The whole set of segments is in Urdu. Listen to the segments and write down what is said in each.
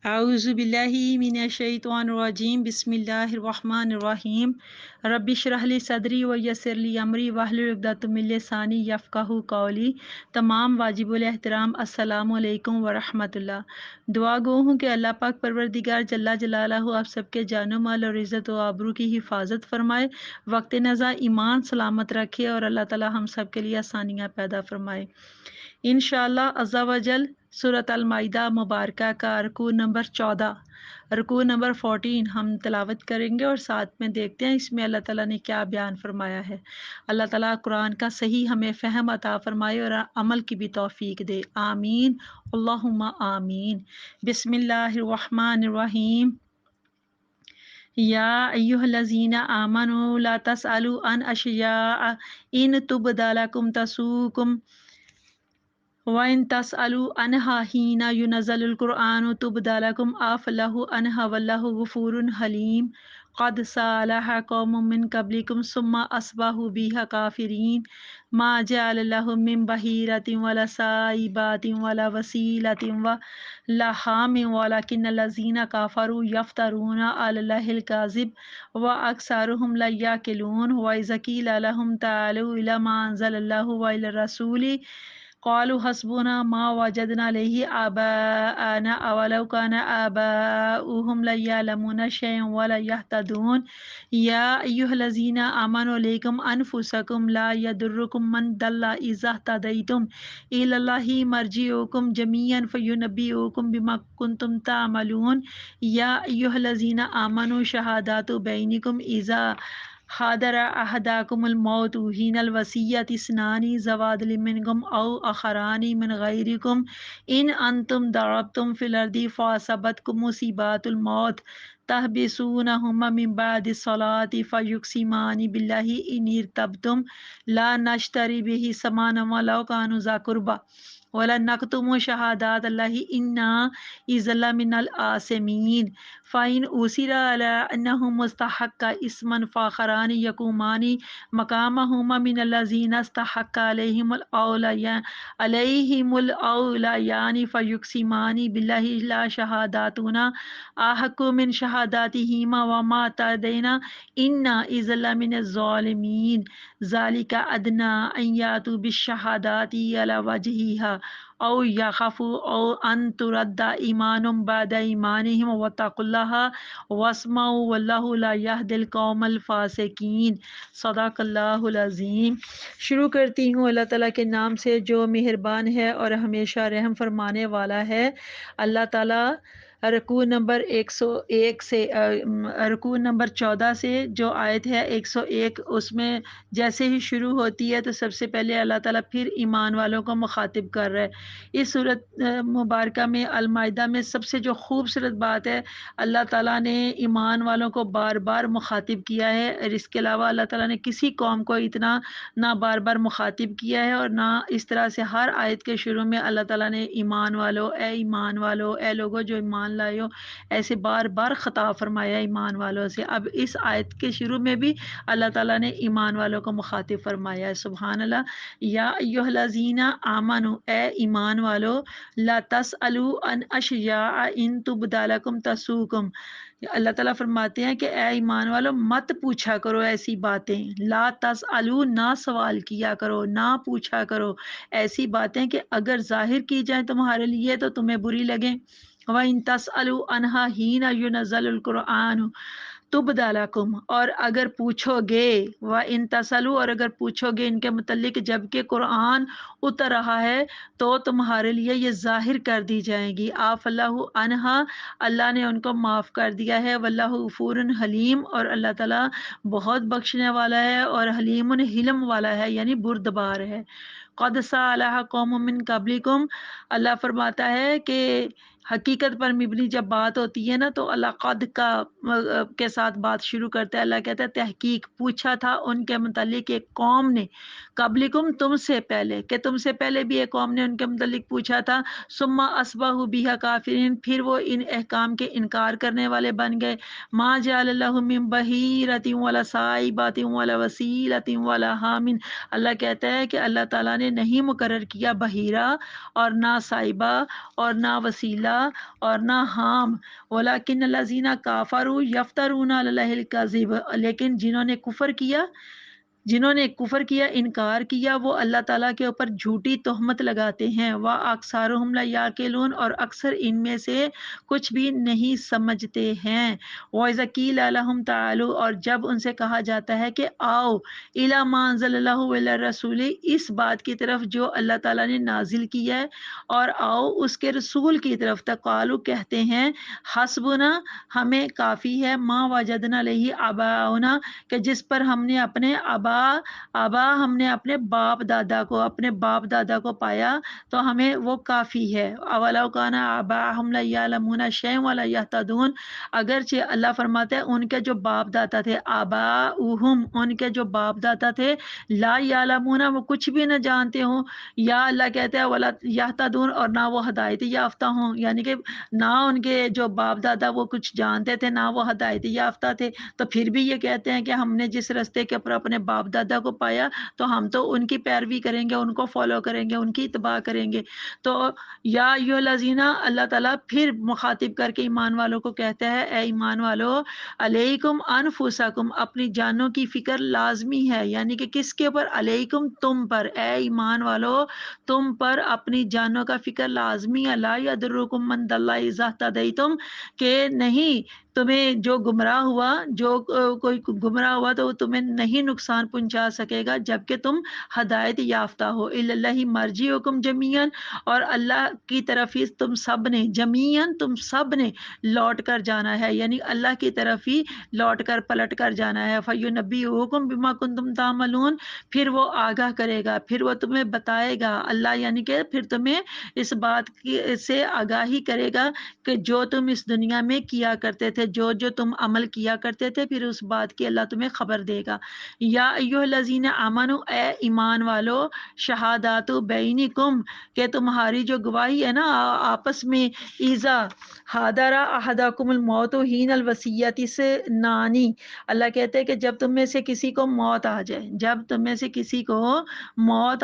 اعوذ باللہ من الشیطان الرجیم بسم اللہ الرحمن الرحیم رب اشرح لی صدری ویسر لی امری واحلل عقدۃ من لسانی یفقہوا قولی۔ تمام واجب الاحترام السلام علیکم ورحمۃ اللہ۔ دعا گو ہوں کہ اللہ پاک پروردگار جل جلالہ آپ سب کے جان و مال اور عزت و آبرو کی حفاظت فرمائے، وقت نزا ایمان سلامت رکھے اور اللہ تعالی ہم سب کے لیے آسانیاں پیدا فرمائے انشاءاللہ عز و جل۔ سورۃ المائدہ مبارکہ کا رکوع نمبر 14، رکوع نمبر 14 ہم تلاوت کریں گے اور ساتھ میں دیکھتے ہیں اس میں اللہ تعالیٰ نے کیا بیان فرمایا ہے۔ اللہ تعالیٰ قرآن کا صحیح ہمیں فہم عطا فرمائے اور عمل کی بھی توفیق دے، آمین اللہم آمین۔ بسم اللہ الرحمن الرحیم۔ یا ایہا الذین آمنوا لا تسألوا عن اشیاء ان تبد لکم تسؤکم وَإِن تَسْأَلُوا عَنْهَا حِينَ يُنَزَّلُ الْقُرْآنُ تُبْدَ لَكُمْ عَفَا اللَّهُ عَنْهَا وَاللَّهُ غَفُورٌ حَلِيمٌ قَدْ سَأَلَهَا قَوْمٌ مِّن قَبْلِكُمْ ثُمَّ أَصْبَحُوا بِهَا كَافِرِينَ مَا جَعَلَ اللَّهُ مِن بَحِيرَةٍ وَلَا سَائِبَةٍ وَلَا وَصِيلَةٍ وَلَا حَامٍ وَلَكِنَّ الَّذِينَ كَفَرُوا يَفْتَرُونَ عَلَى اللَّهِ الْكَذِبَ وَأَكْثَرُهُمْ لَا يَعْقِلُونَ وَإِذَا قِيلَ لَهُمْ تَعَالَوْا إِلَىٰ مَا أَنزَلَ اللَّهُ وَإِلَى الرَّسُولِ قالوا حسبنا ما وجدنا عليه آباءنا أولو كان آباؤهم لا يعلمون شيئا ولا يهتدون يا أيها الذين آمنوا عليكم أنفسكم لا يضركم من ضل إذا اهتديتم إلى الله مرجعكم جميعا فينبئكم بما كنتم تعملون يا أيها الذين آمنوا شهادات بينكم إذا حضر أحدكم الموت حين الوصية اثنان ذوي عدل منكم أو آخران من غيركم إن أنتم ضربتم في الأرض فأصابتكم مصيبة الموت تحبسونهما من بعد الصلاة فيقسمان بالله إن ارتبتم لا نشتري به ثمنا ولو كانوا ذا قربى ولا نكتم شهادات الله إنا إذا لمن الآثمين فإن أُثِرَ على أنه مستحق اسما فآخران يقومان مقامهما من الذين استحق عليهم الأوليان فيقسمان بالله لا شهاداتنا أحق من شهاداتهما وما اعتدينا إنا إذا لمن الظالمين ذلك أدنى أن يأتوا بالشهادات على وجهها او یخافوا او ان ترد ایمان بعد ایمانہم واتقوا اللہ واسمعوا واللہ لا یہدی القوم الفاسقین۔ صدق اللہ العظیم۔ شروع کرتی ہوں اللہ تعالیٰ کے نام سے جو مہربان ہے اور ہمیشہ رحم فرمانے والا ہے۔ اللہ تعالیٰ رکوع نمبر 101 سے رکوع نمبر 14 سے جو آیت ہے 101، اس میں جیسے ہی شروع ہوتی ہے تو سب سے پہلے اللہ تعالیٰ پھر ایمان والوں کو مخاطب کر رہا ہے۔ اس صورت مبارکہ میں المائدہ میں سب سے جو خوبصورت بات ہے، اللہ تعالیٰ نے ایمان والوں کو بار بار مخاطب کیا ہے، اور اس کے علاوہ اللہ تعالیٰ نے کسی قوم کو اتنا نہ بار بار مخاطب کیا ہے، اور نہ اس طرح سے ہر آیت کے شروع میں اللہ تعالیٰ نے ایمان والو، اے ایمان والو، اے لوگو جو ایمان لائے ہو، ایسے بار بار خطاب فرمایا ایمان والوں سے۔ اب اس آیت کے شروع میں بھی اللہ تعالیٰ نے ایمان والوں کو مخاطب فرمایا ہے، سبحان اللہ۔ یا ایھا الذین آمنوا، اے ایمان والو، لا تسألوا عن اشیاء ان تبد لکم تسؤکم، اللہ تعالیٰ فرماتے ہیں کہ اے ایمان والو مت پوچھا کرو ایسی باتیں، لا تسألوا نہ سوال کیا کرو، نہ پوچھا کرو ایسی باتیں کہ اگر ظاہر کی جائیں تمہارے لیے تو تمہیں بری لگیں۔ وَإِن تَسْأَلُوا عَنْهَا حِينَ يُنَزَّلُ الْقُرْآنُ تُبْدَ لَكُمْ، اور اگر پوچھو گے، وَإِن تَسْأَلُوا، اور اگر پوچھو گے ان کے متعلق جب کہ قرآن اتر رہا ہے تو تمہارے لیے یہ ظاہر کر دی جائیں گی۔ عَفَا اللَّهُ عَنْهَا، اللہ نے ان کو معاف کر دیا ہے، وَاللَّهُ غَفُورٌ حلیم، اور اللہ تعالیٰ بہت بخشنے والا ہے اور حلیم حلم والا ہے، یعنی بردبار ہے۔ قَدْ سَأَلَهَا قَوْمٌ مِّن قَبْلِكُمْ، اللہ فرماتا ہے کہ حقیقت پر مبنی جب بات ہوتی ہے نا تو اللہ قد کا کے ساتھ بات شروع کرتا ہے۔ اللہ کہتا ہے تحقیق پوچھا تھا ان کے متعلق ایک قوم نے، قبلکم تم سے پہلے، کہ تم سے پہلے بھی ایک قوم نے ان کے متعلق پوچھا تھا، ثم اصبحوا بها کافرین، پھر وہ ان احکام کے انکار کرنے والے بن گئے۔ ما جعل اللہ من بحیرۃ ولا صائبۃ ولا وسیلۃ ولا حام، اللہ کہتا ہے کہ اللہ تعالیٰ نے نہیں مقرر کیا بحیرہ اور نہ صائبہ اور نہ وسیلہ اور نہ حام، ولیکن الذین کافروا یفترون علی اللہ الکذب، لیکن جنہوں نے کفر کیا، انکار کیا، وہ اللہ تعالیٰ کے اوپر جھوٹی تہمت لگاتے ہیں۔ وَأَكْثَرُهُمْ لَا يَعْقِلُونَ، اور اکثر ان میں سے کچھ بھی نہیں سمجھتے ہیں۔ وَإِذَا قِيلَ لَهُمْ تَعَالَوْا، اور جب ان سے کہا جاتا ہے کہ آؤ، إِلَىٰ مَا أَنزَلَ اللَّهُ وَإِلَى الرَّسُولِ، اس بات کی طرف جو اللہ تعالیٰ نے نازل کی ہے، اور آؤ اس کے رسول کی طرف، تقالو کہتے ہیں، حسبنا ہمیں کافی ہے، ما وجدنا علیہ آباؤنا، کہ جس پر ہم نے اپنے ہم نے اپنے باپ دادا کو پایا، تو ہمیں وہ کافی ہے۔ اولو کان آباؤہم لا یعلمون شیئا ولا یہتدون، اگرچہ اللہ فرماتا ہے ان کے جو باپ دادا تھے، آباؤہم ان کے جو باپ دادا تھے، لا یعلمون وہ کچھ بھی نہ جانتے ہوں، یا اللہ کہتا ہے ولا یہتدون، اور نہ وہ ہدایت یافتہ ہوں، یعنی کہ نہ ان کے جو باپ دادا وہ کچھ جانتے تھے، نہ وہ ہدایت یافتہ تھے، تو پھر بھی یہ کہتے ہیں کہ ہم نے جس راستے کے اوپر اپنے باپ دادا کو پایا، تو ہم تو ان کی پیروی کریں گے، ان کو فالو کریں گے، ان کی اتباع کریں گے۔ تو یا ایھا الذین، اللہ تعالیٰ پھر مخاطب کر کے ایمان والوں کو کہتا ہے، اے ایمان والو، علیکم انفسکم، اپنی جانوں کی فکر لازمی ہے، یعنی کہ کس کے اوپر؟ علیکم، تم پر، اے ایمان والو تم پر اپنی جانوں کا فکر لازمی ہے۔ لا یضرکم من ضل اذا اہتدیتم، کہ نہیں تمہیں جو گمراہ ہوا، کوئی گمراہ ہوا تو وہ تمہیں نہیں نقصان پہنچا سکے گا جبکہ تم ہدایت یافتہ ہو۔ الی اللہ مرجعکم جمیعا، اور اللہ کی طرف ہی تم سب نے، جمیعا تم سب نے لوٹ کر جانا ہے، یعنی اللہ کی طرف ہی لوٹ کر پلٹ کر جانا ہے۔ فینبئکم بما کنتم تعملون، پھر وہ آگاہ کرے گا، پھر وہ تمہیں بتائے گا اللہ، یعنی کہ پھر تمہیں اس بات سے آگاہی کرے گا کہ جو تم اس دنیا میں کیا کرتے تھے، جو تم عمل کیا کرتے تھے، پھر اس بات کی اللہ تمہیں خبر دے گا۔ یا ایھا الذین آمنوا، اے ایمان والو، شہادات بینکم، کہ تمہاری جو گواہی ہے نا آپس میں، اذا حضر احدکم الموت حین الوصیۃ اثنان، اللہ کہتے ہیں کہ جب تم میں سے کسی کو موت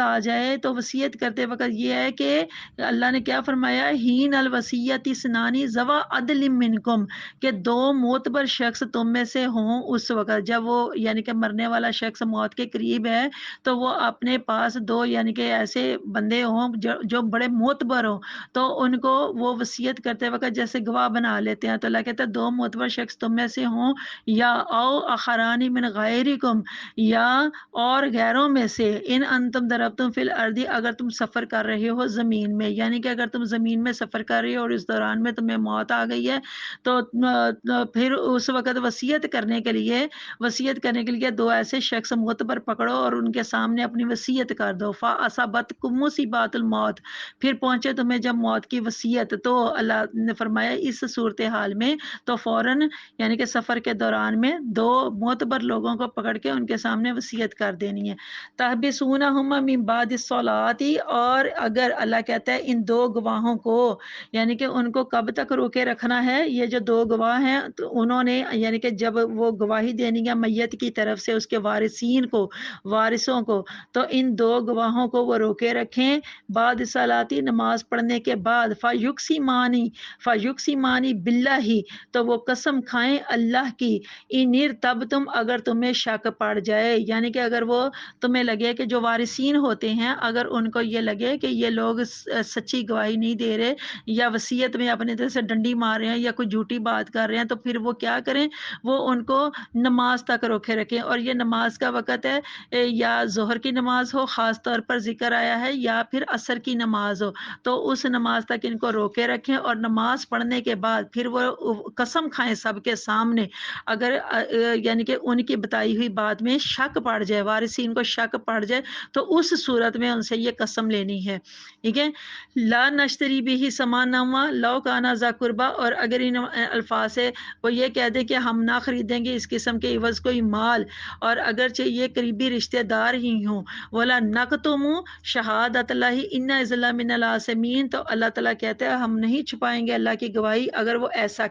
آ جائے، تو وصیت کرتے وقت یہ ہے کہ اللہ نے کیا فرمایا، حین الوصیۃ اثنان ذوی عدل منکم، کہ دو معتبر شخص تم میں سے ہوں اس وقت جب وہ، یعنی کہ مرنے والا شخص موت کے قریب ہے، تو وہ اپنے پاس دو، یعنی کہ ایسے بندے ہوں جو بڑے معتبر ہوں، تو ان کو وہ وصیت کرتے وقت جیسے گواہ بنا لیتے ہیں، تو اللہ کہتا ہے دو معتبر شخص تم میں سے ہوں، یا او اخران من غیرکم، یا اور غیروں میں سے، ان انتم ضربتم فی الارض، اگر تم سفر کر رہے ہو زمین میں، یعنی کہ اگر تم زمین میں سفر کر رہے ہو اور اس دوران میں تمہیں موت آ گئی ہے، تو پھر اس وقت وصیت کرنے کے لیے دو ایسے شخص معتبر پکڑو اور ان کے سامنے اپنی وصیت کر دو۔ فاصابتکم مصیبات الموت، پھر پہنچے تمہیں جب موت کی وصیت، تو اللہ نے فرمایا اس صورتحال میں تو فوراً، یعنی کہ سفر کے دوران میں دو معتبر لوگوں کو پکڑ کے ان کے سامنے وصیت کر دینی ہے۔ تحبسونہم من بعد الصلاۃ، اور اگر اللہ کہتا ہے ان دو گواہوں کو، یعنی کہ ان کو کب تک روکے رکھنا ہے، یہ جو دو گواہ ہیں تو انہوں نے، یعنی کہ جب وہ گواہی دینی ہے میت کی طرف سے اس کے وارثوں کو، تو ان دو گواہوں کو وہ روکے رکھیں بعد صلاتی، نماز پڑھنے کے بعد، فیقسمانی باللہ، تو وہ قسم کھائیں اللہ کی، ان ارتبتم، اگر تمہیں شک پڑ جائے، یعنی کہ اگر وہ تمہیں لگے کہ جو وارثین ہوتے ہیں اگر ان کو یہ لگے کہ یہ لوگ سچی گواہی نہیں دے رہے، یا وصیت میں اپنے طرف سے ڈنڈی مار رہے ہیں، یا کوئی جھوٹی بات کر رہے ہیں، تو پھر وہ کیا کریں، وہ ان کو نماز تک روکے رکھیں، اور یہ نماز کا وقت ہے یا ظہر کی نماز ہو خاص طور پر ذکر آیا ہے، یا پھر عصر کی نماز ہو، تو اس نماز تک ان کو روکے رکھیں، اور نماز پڑھنے کے بعد پھر وہ قسم کھائیں سب کے سامنے، اگر یعنی کہ ان کی بتائی ہوئی بات میں شک پڑ جائے، وارثین کو شک پڑ جائے، تو اس صورت میں ان سے یہ قسم لینی ہے، ٹھیک ہے۔ لا نشتری بھی سمانا لو کانا ذا قربا، اور اگر ان الفاظ سے وہ یہ کہہ دے کہ ہم نہ خریدیں گے اس قسم کے عوض کوئی مال، اور اگرچہ یہ قریبی رشتہ دار ہی ہوں، ولا نقتم شہادت اللہ انا اذا لمن العاصمین، تو اللہ تعالیٰ کہتے ہیں ہم نہیں چھپائیں گے اللہ کی گواہی اگر وہ ایسا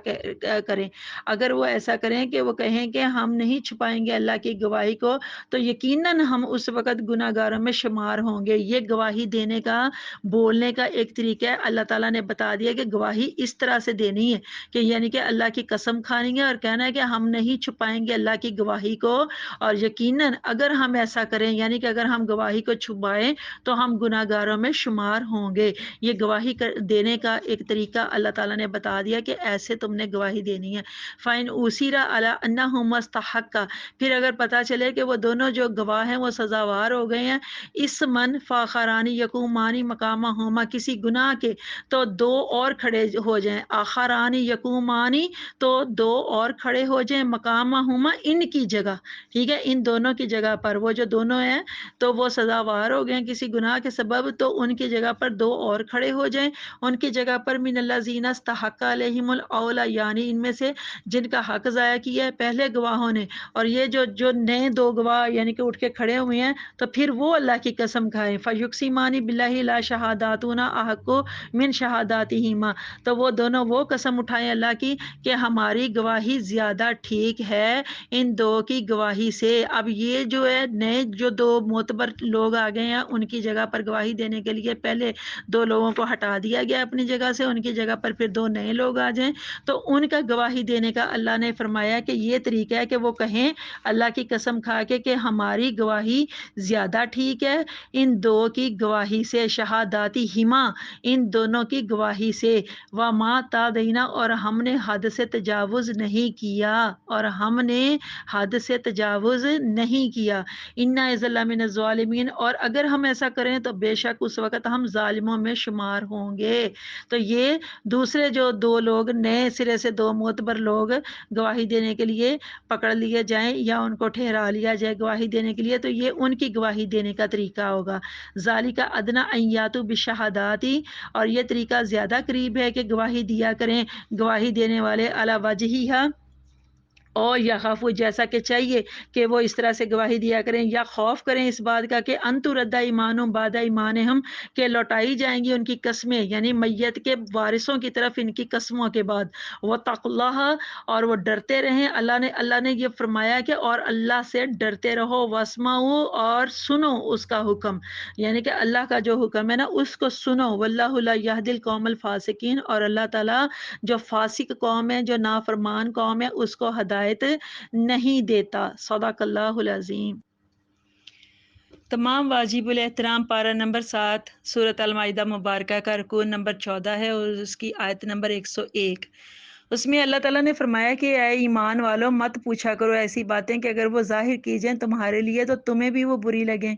کریں، اگر وہ ایسا کریں کہ وہ کہیں کہ ہم نہیں چھپائیں گے اللہ کی گواہی کو، تو یقیناً ہم اس وقت گناہ گاروں میں شمار ہوں گے۔ یہ گواہی دینے کا، بولنے کا ایک طریقہ ہے، اللہ تعالیٰ نے بتا دیا کہ گواہی اس طرح سے دینی ہے کہ یعنی کہ اللہ کی قسم کھانی ہے اور کہنا ہے کہ ہم نہیں چھپائیں گے اللہ کی گواہی کو، اور یقیناً اگر ہم ایسا کریں یعنی کہ اگر ہم گواہی کو چھپائیں تو ہم گناہ گاروں میں شمار ہوں گے۔ یہ گواہی دینے کا ایک طریقہ اللہ تعالیٰ نے بتا دیا کہ ایسے تم نے گواہی دینی ہے۔ فَإِنْ أُثِرَ عَلَىٰ أَنَّهُمَا اسْتَحَقَّا، پھر اگر پتہ چلے کہ وہ دونوں جو گواہ ہیں وہ سزاوار ہو گئے ہیں، اسمن فاخرانی یقومانی مقامہما، کسی گناہ کے، تو دو اور کھڑے ہو جائیں، آخرانی یقومانی، تو دو اور کھڑے ہو جائیں، مقامہما، ان کی جگہ، ٹھیک ہے، ان دونوں کی جگہ پر، وہ جو دونوں ہیں تو وہ سزاوار ہو گئے کسی گناہ کے سبب، تو ان کی جگہ پر دو اور کھڑے ہو جائیں، ان کی جگہ پر من الذین استحق علیہم الاولا، یعنی ان میں سے جن کا حق ضائع کیا ہے پہلے گواہوں نے، اور یہ جو نئے دو گواہ یعنی کہ اٹھ کے کھڑے ہوئے ہیں، تو پھر وہ اللہ کی قسم کھائیں، فیقسمان باللہ لا شہاداتنا احق من شہاداتہما، تو وہ دونوں وہ قسم اٹھائیں اللہ کی کہ ہماری گواہی زیادہ ٹھیک ہے ان دو کی گواہی سے۔ اب یہ جو ہے نئے جو دو معتبر لوگ آ گئے ہیں ان کی جگہ پر گواہی دینے کے لیے پہلے دو لوگوں کو ہٹا دیا گیا اپنی جگہ سے، ان کی جگہ پر پھر دو نئے لوگ آ جائیں، تو ان کا گواہی دینے کا اللہ نے فرمایا کہ یہ طریقہ ہے کہ وہ کہیں اللہ کی قسم کھا کے کہ ہماری گواہی زیادہ ٹھیک ہے ان دو کی گواہی سے، شہاداتی ہما، ان دونوں کی گواہی سے، وما تعدینا، اور ہم نے حد سے تجاوز نہیں کیا، اور ہم نے حد سے تجاوز نہیں کیا، انا اذا لمن الظالمین، اور اگر ہم ایسا کریں تو بے شک اس وقت ہم ظالموں میں شمار ہوں گے۔ تو یہ دوسرے جو دو لوگ نئے سرے سے دو معتبر لوگ گواہی دینے کے لیے پکڑ لیے جائیں یا ان کو ٹھہرا لیا جائے گواہی دینے کے لیے، تو یہ ان کی گواہی دینے کا طریقہ ہوگا۔ ذالک ادنی ان یاتوا بالشہادات، اور یہ طریقہ زیادہ قریب ہے کہ گواہی دیا کریں گواہی دینے والے علی وجہہا، اور یا خوف، جیسا کہ چاہیے کہ وہ اس طرح سے گواہی دیا کریں یا خوف کریں اس بات کا کہ ان ترد ایمانہم بعد ایمانہم، کہ لوٹائی جائیں گی ان کی قسمیں، یعنی میت کے وارثوں کی طرف ان کی قسموں کے بعد، واتقوا اللہ، اور وہ ڈرتے رہیں، اللہ نے یہ فرمایا کہ اور اللہ سے ڈرتے رہو، واسمعوا، اور سنو اس کا حکم، یعنی کہ اللہ کا جو حکم ہے نا اس کو سنو، واللہ لا یہدی القوم الفاسقین، اور اللہ تعالیٰ جو فاسق قوم ہے، جو نافرمان قوم ہے، اس کو ہدایت نہیں دیتا۔ صدق اللہ العظیم۔ تمام واجب الاحترام پارہ نمبر 7 سورۃ المائدہ مبارکہ کا رکوع نمبر 14 ہے اور اس کی آیت نمبر 101۔ اس میں اللہ تعالیٰ نے فرمایا کہ اے ایمان والو، مت پوچھا کرو ایسی باتیں کہ اگر وہ ظاہر کی جائیں تمہارے لیے تو تمہیں بھی وہ بری لگیں۔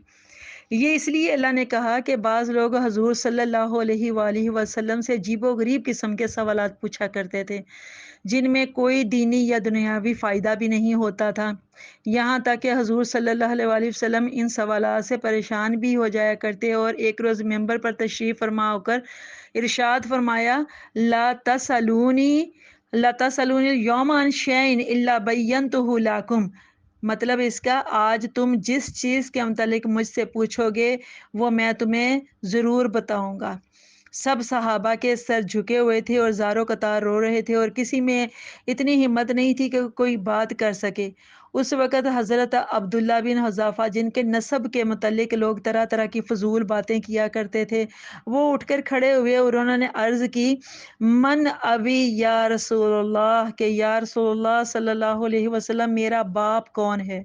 یہ اس لیے اللہ نے کہا کہ بعض لوگ حضور صلی اللہ علیہ وآلہ وسلم سے عجیب و غریب قسم کے سوالات پوچھا کرتے تھے جن میں کوئی دینی یا دنیاوی فائدہ بھی نہیں ہوتا تھا، یہاں تک کہ حضور صلی اللہ علیہ وآلہ وسلم ان سوالات سے پریشان بھی ہو جایا کرتے، اور ایک روز ممبر پر تشریف فرما ہو کر ارشاد فرمایا، لا تسألونی اليوم عن شیء الا بینتہ لکم، مطلب اس کا آج تم جس چیز کے متعلق مجھ سے پوچھو گے وہ میں تمہیں ضرور بتاؤں گا۔ سب صحابہ کے سر جھکے ہوئے تھے اور زاروں قطار رو رہے تھے، اور کسی میں اتنی ہمت نہیں تھی کہ کوئی بات کر سکے۔ اس وقت حضرت عبداللہ بن حذافہ، جن کے نسب کے متعلق لوگ طرح طرح کی فضول باتیں کیا کرتے تھے، وہ اٹھ کر کھڑے ہوئے اور انہوں نے عرض کی، من ابی یا رسول اللہ، کہ یا رسول اللہ صلی اللہ علیہ وسلم میرا باپ کون ہے؟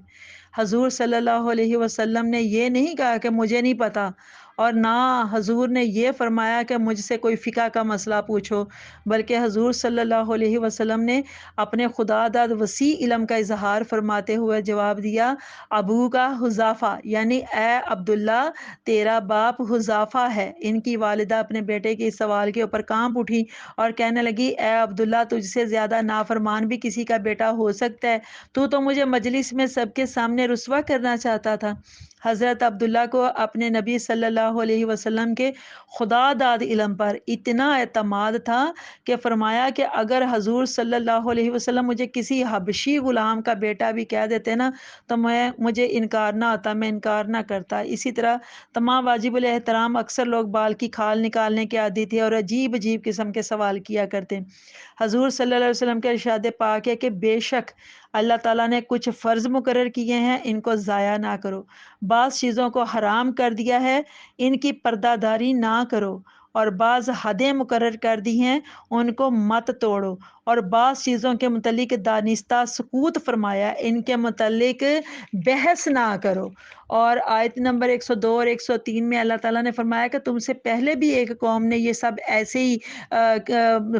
حضور صلی اللہ علیہ وسلم نے یہ نہیں کہا کہ مجھے نہیں پتا، اور نہ حضور نے یہ فرمایا کہ مجھ سے کوئی فقہ کا مسئلہ پوچھو، بلکہ حضور صلی اللہ علیہ وسلم نے اپنے خدا داد وسیع علم کا اظہار فرماتے ہوئے جواب دیا، ابو کا حذافہ، یعنی اے عبداللہ تیرا باپ حذافہ ہے۔ ان کی والدہ اپنے بیٹے کے اس سوال کے اوپر کانپ اٹھی اور کہنے لگی، اے عبداللہ تجھ سے زیادہ نافرمان بھی کسی کا بیٹا ہو سکتا ہے؟ تو مجھے مجلس میں سب کے سامنے رسوا کرنا چاہتا تھا۔ حضرت عبداللہ کو اپنے نبی صلی اللہ علیہ وسلم کے خدا داد علم پر اتنا اعتماد تھا کہ فرمایا کہ اگر حضور صلی اللہ علیہ وسلم مجھے کسی حبشی غلام کا بیٹا بھی کہہ دیتے نا تو مجھے انکار نہ آتا، میں انکار نہ کرتا۔ اسی طرح تمام واجب الاحترام اکثر لوگ بال کی کھال نکالنے کے عادی تھے اور عجیب عجیب قسم کے سوال کیا کرتے۔ حضور صلی اللہ علیہ وسلم کے ارشاد پاک ہے کہ بے شک اللہ تعالیٰ نے کچھ فرض مقرر کیے ہیں، ان کو ضائع نہ کرو۔ بعض چیزوں کو حرام کر دیا ہے، ان کی پردہ داری نہ کرو، اور بعض حدیں مقرر کر دی ہیں، ان کو مت توڑو، اور بعض چیزوں کے متعلق دانستہ سکوت فرمایا، ان کے متعلق بحث نہ کرو۔ اور آیت نمبر 102 اور 103 میں اللہ تعالیٰ نے فرمایا کہ تم سے پہلے بھی ایک قوم نے یہ سب ایسے ہی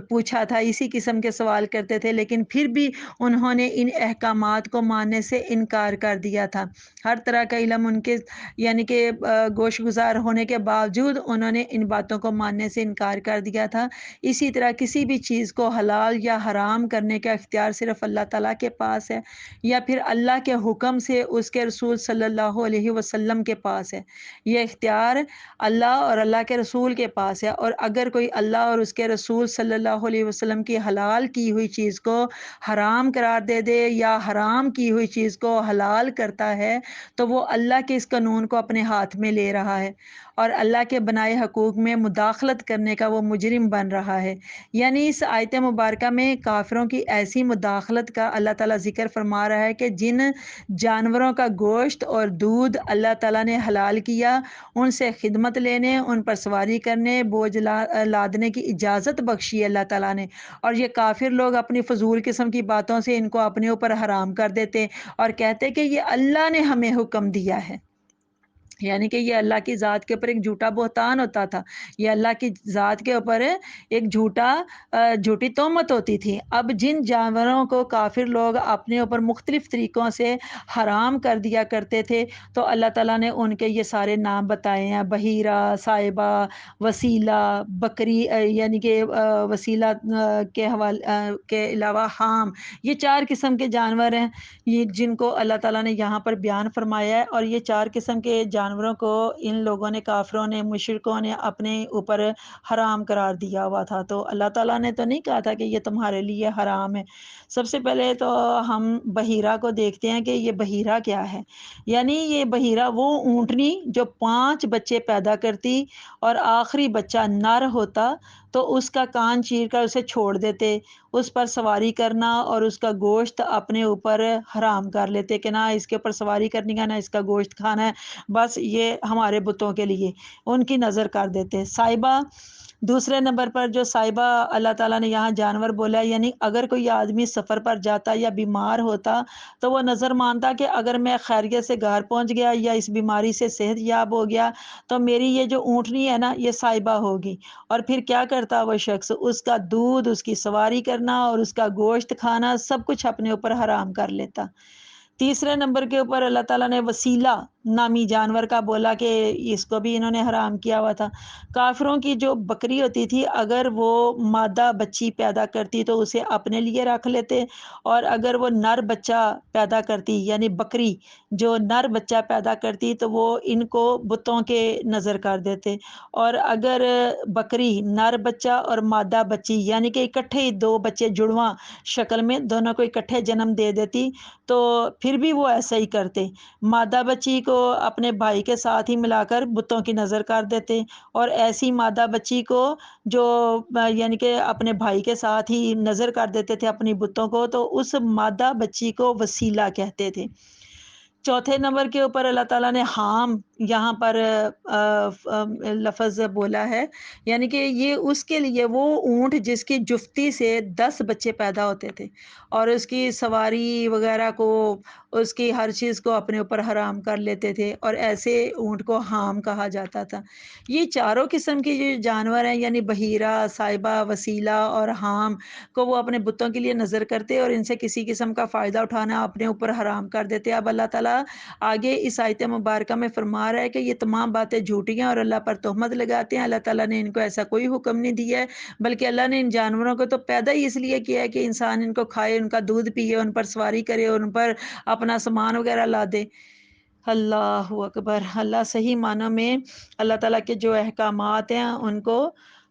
پوچھا تھا، اسی قسم کے سوال کرتے تھے، لیکن پھر بھی انہوں نے ان احکامات کو ماننے سے انکار کر دیا تھا۔ ہر طرح کا علم ان کے یعنی کہ گوش گزار ہونے کے باوجود انہوں نے ان باتوں کو ماننے سے انکار کر دیا تھا۔ اسی طرح کسی بھی چیز کو حلال یا حرام کرنے کا اختیار صرف اللہ تعالیٰ کے پاس ہے، یا پھر اللہ کے حکم سے اس کے رسول صلی اللہ علیہ وسلم کے پاس ہے۔ یہ اختیار اللہ اور اللہ کے رسول کے پاس ہے، اور اگر کوئی اللہ اور اس کے رسول صلی اللہ علیہ وسلم کی حلال کی ہوئی چیز کو حرام قرار دے دے یا حرام کی ہوئی چیز کو حلال کرتا ہے تو وہ اللہ کے اس قانون کو اپنے ہاتھ میں لے رہا ہے اور اللہ کے بنائے حقوق میں مداخلت کرنے کا وہ مجرم بن رہا ہے۔ یعنی اس آیت مبارکہ میں کافروں کی ایسی مداخلت کا اللہ تعالیٰ ذکر فرما رہا ہے کہ جن جانوروں کا گوشت اور دودھ اللہ تعالیٰ نے حلال کیا، ان سے خدمت لینے، ان پر سواری کرنے، بوجھ لادنے کی اجازت بخشی ہے اللہ تعالیٰ نے، اور یہ کافر لوگ اپنی فضول قسم کی باتوں سے ان کو اپنے اوپر حرام کر دیتے اور کہتے کہ یہ اللہ نے ہمیں حکم دیا ہے۔ یعنی کہ یہ اللہ کی ذات کے اوپر ایک جھوٹا بہتان ہوتا تھا، یہ اللہ کی ذات کے اوپر ایک جھوٹی تہمت ہوتی تھی۔ اب جن جانوروں کو کافر لوگ اپنے اوپر مختلف طریقوں سے حرام کر دیا کرتے تھے تو اللہ تعالیٰ نے ان کے یہ سارے نام بتائے ہیں: بحیرہ، صائبہ، وسیلہ، بکری، یعنی کہ وسیلہ کے حوالے کے علاوہ حام، یہ 4 قسم کے جانور ہیں یہ جن کو اللہ تعالیٰ نے یہاں پر بیان فرمایا ہے، اور یہ 4 قسم کے جانوروں کو ان لوگوں نے، کافروں نے، مشرکوں نے اپنے اوپر حرام قرار دیا ہوا تھا۔ تو اللہ تعالیٰ نے تو نہیں کہا تھا کہ یہ تمہارے لیے حرام ہے۔ سب سے پہلے تو ہم بحیرہ کو دیکھتے ہیں کہ یہ بحیرہ کیا ہے۔ یعنی یہ بحیرہ وہ اونٹنی جو 5 بچے پیدا کرتی اور آخری بچہ نر ہوتا تو اس کا کان چیر کر اسے چھوڑ دیتے، اس پر سواری کرنا اور اس کا گوشت اپنے اوپر حرام کر لیتے کہ نہ اس کے اوپر سواری کرنی ہے، نہ اس کا گوشت کھانا ہے، بس یہ ہمارے بتوں کے لیے، ان کی نظر کر دیتے۔ صائبہ، دوسرے نمبر پر جو صائبہ اللہ تعالیٰ نے یہاں جانور بولا ہے، یعنی اگر کوئی آدمی سفر پر جاتا یا بیمار ہوتا تو وہ نظر مانتا کہ اگر میں خیریت سے گھر پہنچ گیا یا اس بیماری سے صحت یاب ہو گیا تو میری یہ جو اونٹنی ہے نا یہ صائبہ ہوگی، اور پھر کیا کرتا وہ شخص، اس کا دودھ، اس کی سواری کرنا اور اس کا گوشت کھانا سب کچھ اپنے اوپر حرام کر لیتا۔ تیسرے نمبر کے اوپر اللہ تعالیٰ نے وسیلہ نامی جانور کا بولا کہ اس کو بھی انہوں نے حرام کیا ہوا تھا۔ کافروں کی جو بکری ہوتی تھی اگر وہ مادہ بچی پیدا کرتی تو اسے اپنے لیے رکھ لیتے، اور اگر وہ نر بچہ پیدا کرتی یعنی بکری جو نر بچہ پیدا کرتی تو وہ ان کو بتوں کے نظر کر دیتے، اور اگر بکری نر بچہ اور مادہ بچی یعنی کہ اکٹھے ہی 2 بچے جڑواں شکل میں دونوں کو اکٹھے جنم دے دیتی تو پھر بھی وہ ایسا ہی کرتے، مادہ بچی کو اپنے بھائی کے ساتھ ہی ملا کر بتوں کی نظر کر دیتے، اور ایسی مادہ بچی کو جو یعنی کہ اپنے بھائی کے ساتھ ہی نظر کر دیتے تھے اپنی بتوں کو، تو اس مادہ بچی کو وسیلہ کہتے تھے۔ چوتھے نمبر کے اوپر اللہ تعالیٰ نے حام یہاں پر لفظ بولا ہے، یعنی کہ یہ اس کے لیے وہ اونٹ جس کی جفتی سے 10 بچے پیدا ہوتے تھے اور اس کی سواری وغیرہ کو، اس کی ہر چیز کو اپنے اوپر حرام کر لیتے تھے، اور ایسے اونٹ کو حام کہا جاتا تھا۔ یہ چاروں قسم کے جو جانور ہیں یعنی بحیرہ، صائبہ، وسیلہ اور حام کو وہ اپنے بتوں کے لیے نظر کرتے اور ان سے کسی قسم کا فائدہ اٹھانا اپنے اوپر حرام کر دیتے۔ اب اللہ تعالیٰ آگے اس آیت مبارکہ میں فرما رہا ہے کہ یہ تمام باتیں جھوٹی ہیں اور اللہ پر تہمت لگاتے ہیں۔ اللہ تعالیٰ نے ان کو ایسا کوئی حکم نہیں دیا ہے، بلکہ اللہ نے ان جانوروں کو تو پیدا ہی اس لیے کیا ہے کہ انسان ان کو کھائے، ان کا دودھ پیے، ان پر سواری کرے اور ان پر اپنا سامان وغیرہ لا دے۔ اللہ اکبر۔ اللہ صحیح معنوں میں اللہ تعالیٰ کے جو احکامات ہیں ان کو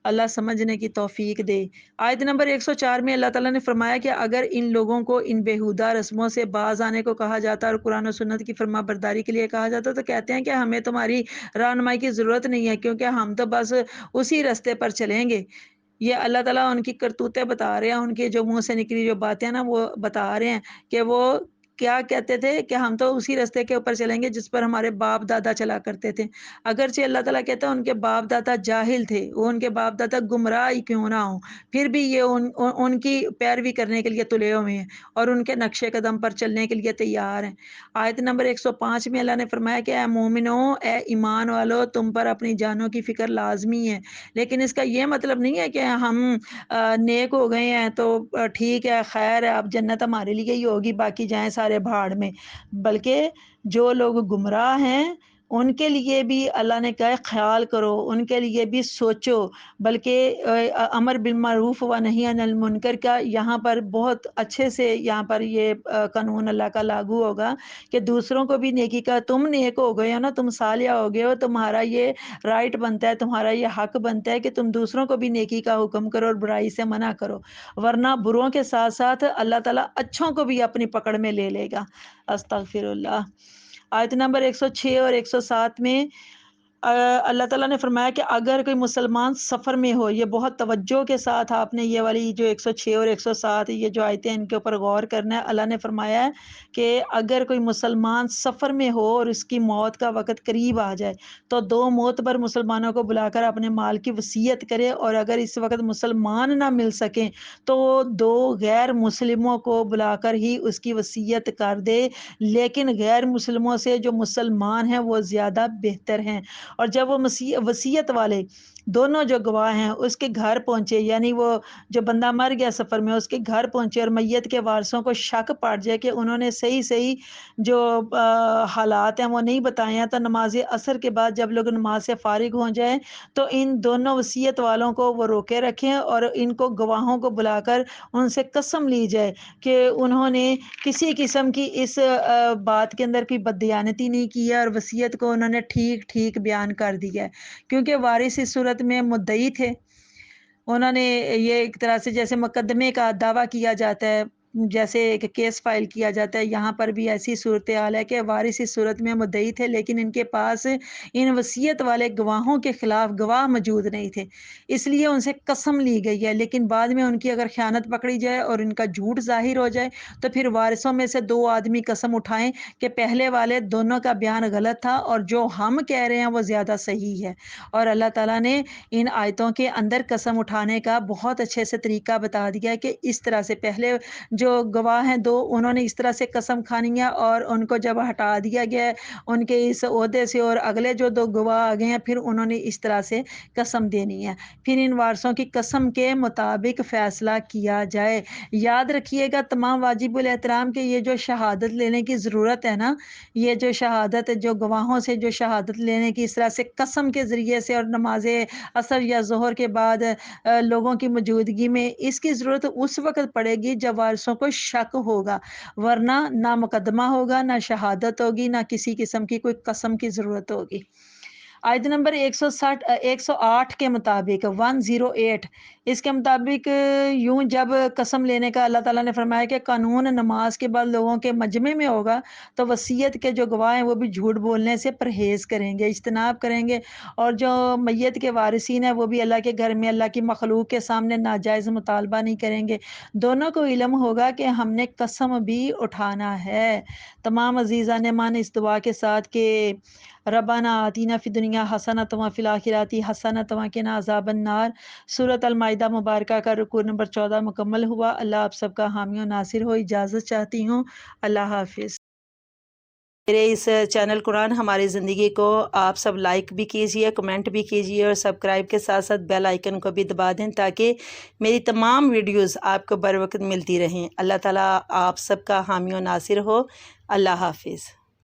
اللہ سمجھنے کی توفیق دے۔ آیت نمبر 104 میں اللہ تعالیٰ نے فرمایا کہ اگر ان لوگوں کو ان بیہودہ رسموں سے باز آنے کو کہا جاتا اور قرآن و سنت کی فرما برداری کے لیے کہا جاتا تو کہتے ہیں کہ ہمیں تمہاری رہنمائی کی ضرورت نہیں ہے، کیونکہ ہم تو بس اسی راستے پر چلیں گے۔ یہ اللہ تعالیٰ ان کی کرتوتیں بتا رہے ہیں، ان کے جو منہ سے نکلی جو باتیں نا وہ بتا رہے ہیں کہ وہ کیا کہتے تھے کہ ہم تو اسی راستے کے اوپر چلیں گے جس پر ہمارے باپ دادا چلا کرتے تھے۔ اگرچہ اللہ تعالیٰ کہتا ہے ان کے باپ دادا جاہل تھے، وہ ان کے باپ دادا گمراہ ہی کیوں نہ ہوں، پھر بھی یہ ان کی پیروی کرنے کے لیے تلے ہوئے ہیں اور ان کے نقش قدم پر چلنے کے لیے تیار ہیں۔ آیت نمبر 105 میں اللہ نے فرمایا کہ اے مومنو، اے ایمان والو، تم پر اپنی جانوں کی فکر لازمی ہے، لیکن اس کا یہ مطلب نہیں ہے کہ ہم نیک ہو گئے ہیں تو ٹھیک ہے، خیر ہے، اب جنت ہمارے لیے ہی ہوگی، باقی جائیں سارے بھاڑ میں۔ بلکہ جو لوگ گمراہ ہیں ان کے لیے بھی اللہ نے کہا خیال کرو، ان کے لیے بھی سوچو، بلکہ امر بالمعروف و نہی عن المنکر کا یہاں پر بہت اچھے سے یہاں پر یہ قانون اللہ کا لاگو ہوگا کہ دوسروں کو بھی نیکی کا، تم نیک ہو گئے ہو نا، تم صالح ہو گئے ہو، تمہارا یہ رائٹ بنتا ہے، تمہارا یہ حق بنتا ہے کہ تم دوسروں کو بھی نیکی کا حکم کرو اور برائی سے منع کرو، ورنہ بروں کے ساتھ ساتھ اللہ تعالیٰ اچھوں کو بھی اپنی پکڑ میں لے لے گا۔ استغفر اللہ۔ آیت نمبر 106 اور 107 میں اللہ تعالیٰ نے فرمایا کہ اگر کوئی مسلمان سفر میں ہو، یہ بہت توجہ کے ساتھ آپ نے یہ والی جو 106 اور 107 یہ جو آیتیں ان کے اوپر غور کرنا ہے۔ اللہ نے فرمایا ہے کہ اگر کوئی مسلمان سفر میں ہو اور اس کی موت کا وقت قریب آ جائے تو 2 معتبر مسلمانوں کو بلا کر اپنے مال کی وصیت کرے، اور اگر اس وقت مسلمان نہ مل سکیں تو 2 غیر مسلموں کو بلا کر ہی اس کی وصیت کر دے، لیکن غیر مسلموں سے جو مسلمان ہیں وہ زیادہ بہتر ہیں۔ اور جب وہ وصیت والے دونوں جو گواہ ہیں اس کے گھر پہنچے، یعنی وہ جو بندہ مر گیا سفر میں اس کے گھر پہنچے اور میت کے وارثوں کو شک پڑ جائے کہ انہوں نے صحیح جو حالات ہیں وہ نہیں بتائے ہیں، تو نماز عصر کے بعد جب لوگ نماز سے فارغ ہو جائیں تو ان دونوں وصیت والوں کو وہ روکے رکھیں اور ان کو گواہوں کو بلا کر ان سے قسم لی جائے کہ انہوں نے کسی قسم کی اس بات کے اندر کوئی بددیانتی نہیں کی ہے اور وصیت کو انہوں نے ٹھیک بیان کر دیا ہے، کیونکہ وارث اس صورت میں مدعی تھے، انہوں نے یہ ایک طرح سے جیسے مقدمے کا دعویٰ کیا جاتا ہے، جیسے ایک کیس فائل کیا جاتا ہے، یہاں پر بھی ایسی صورتحال ہے کہ وارث اس صورت میں مدعی تھے لیکن ان کے پاس ان وصیت والے گواہوں کے خلاف گواہ موجود نہیں تھے، اس لیے ان سے قسم لی گئی ہے، لیکن بعد میں ان کی اگر خیانت پکڑی جائے اور ان کا جھوٹ ظاہر ہو جائے تو پھر وارثوں میں سے 2 آدمی قسم اٹھائیں کہ پہلے والے دونوں کا بیان غلط تھا اور جو ہم کہہ رہے ہیں وہ زیادہ صحیح ہے۔ اور اللہ تعالیٰ نے ان آیتوں کے اندر قسم اٹھانے کا بہت اچھے سے طریقہ بتا دیا ہے کہ اس طرح سے پہلے جو گواہ ہیں 2 انہوں نے اس طرح سے قسم کھانی ہے اور ان کو جب ہٹا دیا گیا ہے ان کے اس عہدے سے اور اگلے جو 2 گواہ آ گئے ہیں پھر انہوں نے اس طرح سے قسم دینی ہے، پھر ان وارثوں کی قسم کے مطابق فیصلہ کیا جائے۔ یاد رکھیے گا تمام واجب الاحترام کہ یہ جو شہادت لینے کی ضرورت ہے نا، یہ جو شہادت جو گواہوں سے جو شہادت لینے کی اس طرح سے قسم کے ذریعے سے اور نماز عصر یا ظہر کے بعد لوگوں کی موجودگی میں، اس کی ضرورت اس وقت پڑے گی جب وارثوں کو شک ہوگا، ورنہ نہ مقدمہ ہوگا، نہ شہادت ہوگی، نہ کسی قسم کی کوئی قسم کی ضرورت ہوگی۔ آیت نمبر 108 کے مطابق 108 اس کے مطابق یوں جب قسم لینے کا اللہ تعالیٰ نے فرمایا کہ قانون نماز کے بعد لوگوں کے مجمع میں ہوگا تو وصیت کے جو گواہ ہیں وہ بھی جھوٹ بولنے سے پرہیز کریں گے، اجتناب کریں گے، اور جو میت کے وارثین ہیں وہ بھی اللہ کے گھر میں اللہ کی مخلوق کے سامنے ناجائز مطالبہ نہیں کریں گے، دونوں کو علم ہوگا کہ ہم نے قسم بھی اٹھانا ہے۔ تمام عزیزان مان اس دعا کے ساتھ کہ ربنا آتینا فی الدنیا حسنۃ وفی الآخرۃ حسنۃ وقنا عذاب النار۔ سورۃ المائدہ مبارکہ کا رکوع نمبر 14 مکمل ہوا۔ اللہ آپ سب کا حامی و ناصر ہو، اجازت چاہتی ہوں، اللہ حافظ۔ میرے اس چینل قرآن ہماری زندگی کو آپ سب لائک بھی کیجئے، کمنٹ بھی کیجئے اور سبسکرائب کے ساتھ ساتھ بیل آئیکن کو بھی دبا دیں تاکہ میری تمام ویڈیوز آپ کو بر وقت ملتی رہیں۔ اللہ تعالیٰ آپ سب کا حامی و ناصر ہو۔ اللہ حافظ۔